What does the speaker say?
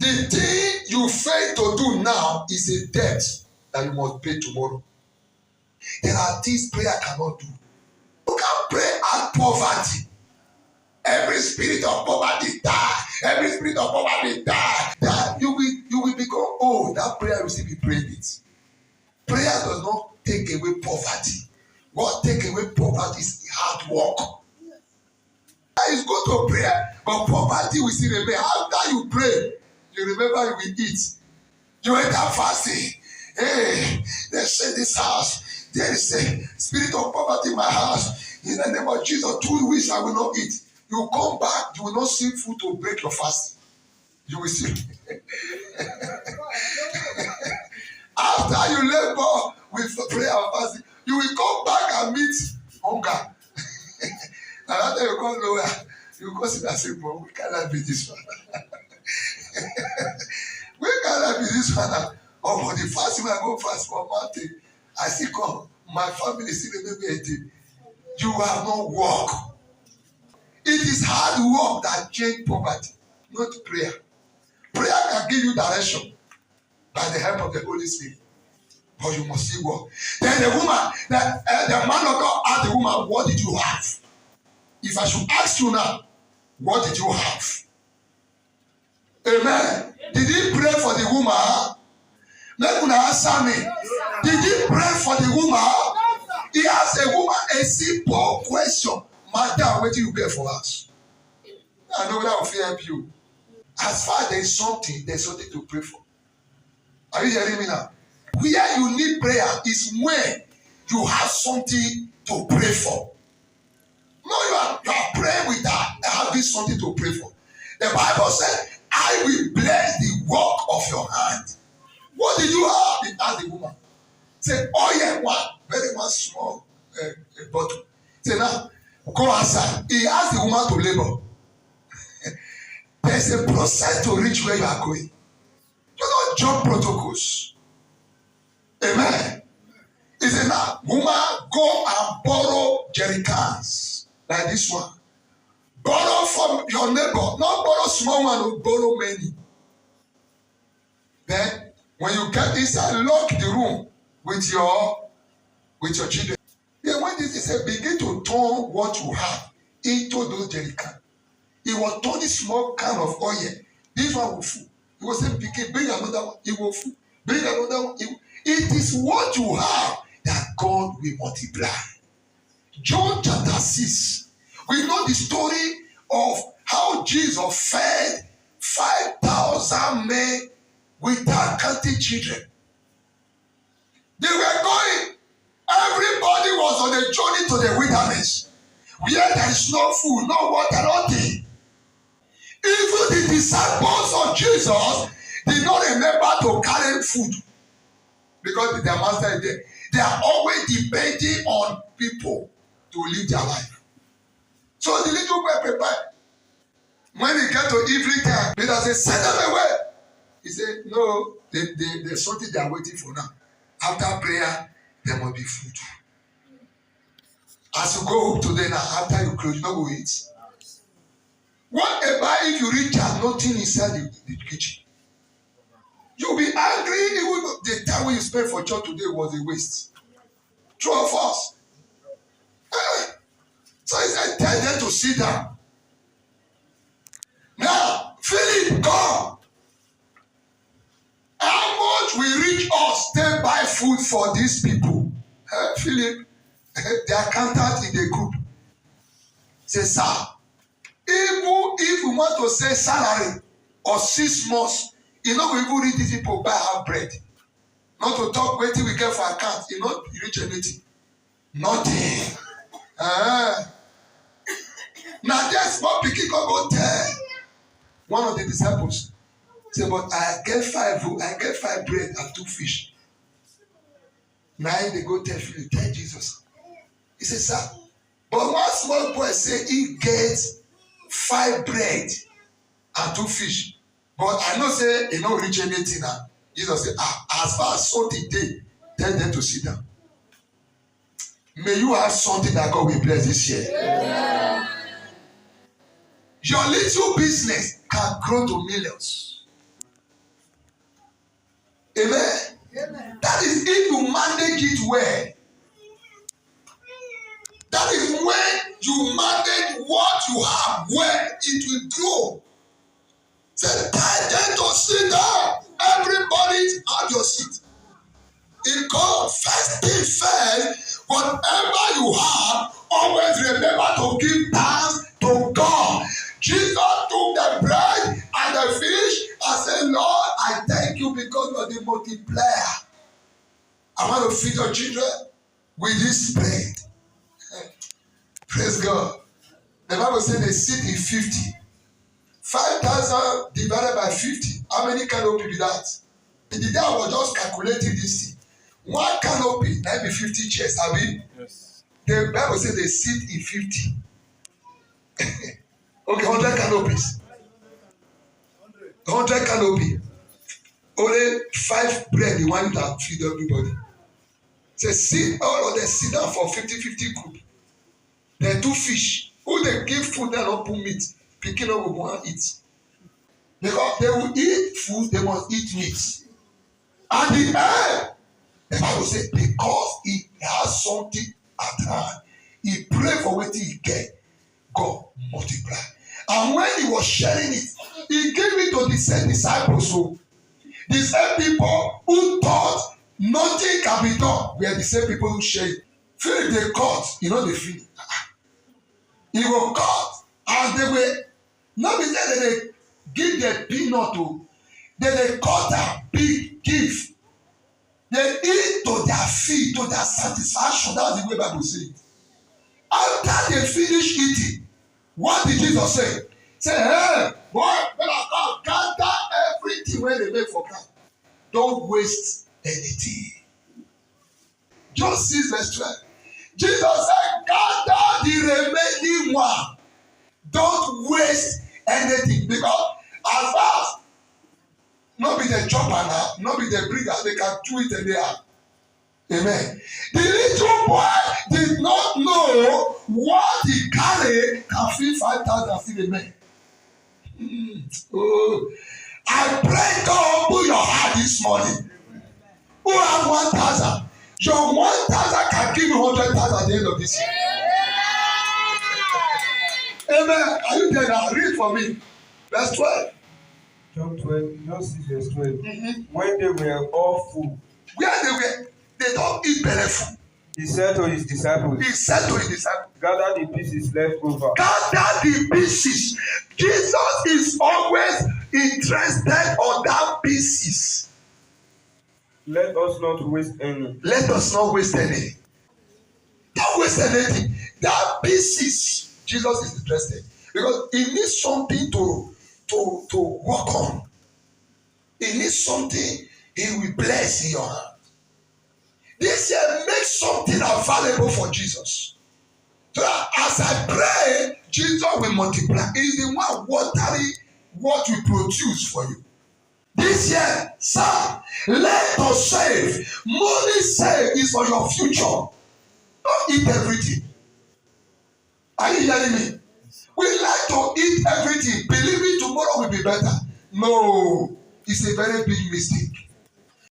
The thing you fail to do now is a debt that you must pay tomorrow. There are things prayer cannot do. You can pray at poverty. Every spirit of poverty die. Every spirit of poverty die. That you will become old. That prayer will still be praying it. Prayer does not take away poverty. What take away poverty is hard work. It's good to pray, but poverty will still remain. After you pray, you remember you will eat. You enter fasting. Hey, they say this house, there is a spirit of poverty in my house. In the name of Jesus, 2 weeks I will not eat. You come back, you will not see food to break your fast. You will see. After you labor with prayer and fasting, you will come back and meet hunger. And after you come lower, you go sit and say, "Bro, we cannot be this one." We cannot be this one. Oh, for the fasting, I go fast for mountain. I still come. My family still remember a day. You have not work. It is hard work that change poverty, not prayer. Prayer can give you direction by the help of the Holy Spirit. But you must still work. Then the woman, the man of God asked the woman, "What did you have?" If I should ask you now, what did you have? Amen. Did he pray for the woman? Let me answer me. Did he pray for the woman? He asked a woman a simple question. Madam, what do you pray for us? I know that will help you. As far as there's something to pray for. Are you hearing me now? Where you need prayer is when you have something to pray for. No, you are praying without having something to pray for. The Bible said, "I will bless the work of your hand." What did you have? He asked the woman. Say, "Oh yeah, one small bottle." Say, "Now, go outside." He asked the woman to labor. There's a process to reach where you are going. You don't jump protocols. Amen. He said, "Now, woman, go and borrow jerry cans like this one. Borrow from your neighbor. Not borrow small one, or borrow many. Then, when you get inside, lock the room with your children." Then when this is begin to turn what you have into those jerry cans. He was turning small can of oil. This one will full. He was saying, "Begin, bring another one." It will full. Bring another one. It is what you have that God will multiply. John chapter 6. We know the story of how Jesus fed 5,000 men without counting children. They were going. Everybody was on a journey to the wilderness, where there is no food, no water, nothing. Even the disciples of Jesus did not remember to carry food because their master is there. They are always depending on people to live their life. So the little boy prepared. When he get to evening time, Peter said, "Send them away." He said, "No, there's something they are waiting for now. After prayer, there must be food." As you go home today now, after you close, you don't go eat. What about if you reach and nothing inside the kitchen? You'll be angry. Even the time when you spent for church today was a waste. True or false? So he said, "Tell them to sit down." Now, Philip, come. How much will reach us to buy food for these people? Philip, the accountant in the group, say, "Sir, even if we want to say salary or 6 months, you know we even reach these people buy our bread. Not to talk waiting we get for account, you know, you reach anything. Nothing." Now there's one pikin go tell one of the disciples. Say, "But I get 5 bread and 2 fish." Now they go tell Philip, tell Jesus. He says, "Sir, but one small boy say he gets 5 bread and 2 fish. But I know say he don't reach anything now." Jesus said, "As far as something day, tell them to sit down." May you have something that God will bless this year. Yeah. Your little business can grow to millions. Amen. Amen. That is if you manage it well. That is when you manage what you have well, it will grow. Say, time to sit down. Everybody's at your seat. In God, first thing first, whatever you have, always remember to give thanks to God. Jesus took the bread and the fish and said, Lord, I thank you because you're the multiplier. I want to feed your children with this bread. Praise God. The Bible says they sit in 50. 5,000 divided by 50. How many canopy be that? The day I was just calculating this thing. One canopy, that be 50 chairs, Abi? Yes. The Bible says they sit in 50. Okay, 100 canopies. 100 canopy. Only 5 bread, the one that feed everybody. Say, sit, all of them sit down for 50-50 group. There are 2 fish. Who they give food, they don't put meat. Picking up with one eat. Because they will eat food, they must eat meat. At the end, the Bible says, because he has something at hand, he prayed for what he get, God multiply. And when he was sharing it, he gave it to the same disciples. So the same people who thought nothing can be done were the same people who shared it. Philip they caught, you know, they feel. He was caught, and they were not be that they give their peanut to, they cut a big gift. They eat to their feet, to their satisfaction. That's the way the Bible says it. After they finish eating, what did Jesus say? Say, hey, boy, when I come, gather everything where they make for God. Don't waste anything. John 6 verse 12. Jesus said, gather the remaining one. Don't waste anything. Because at first, not be the chopper now, not be the breeder, they can do it and they are. Amen. The little boy did not know what he carried can feed 5,000 feed a man. Oh, I pray God open your heart this morning. Who have 1,000? Your 1,000 can give you 100,000 at the end of this year. Amen. Are you there now? Read for me. Verse 12. John 6 verse 12. Mm-hmm. When they were all full. Where they were, they don't eat belly food. He said to his disciples. Gather the pieces left over. Gather the pieces. Jesus is always interested on that pieces. Let us not waste any. Let us not waste any. Don't waste anything. That pieces, Jesus is interested. Because he needs something to work on. He needs something he will bless in your hand. This year, make something available for Jesus. So that as I pray, Jesus will multiply. He is the one watering what we produce for you. This year, sir, let us save. Money saved is for your future. Don't eat everything. Are you hearing me? We like to eat everything, believing tomorrow will be better. No, it's a very big mistake.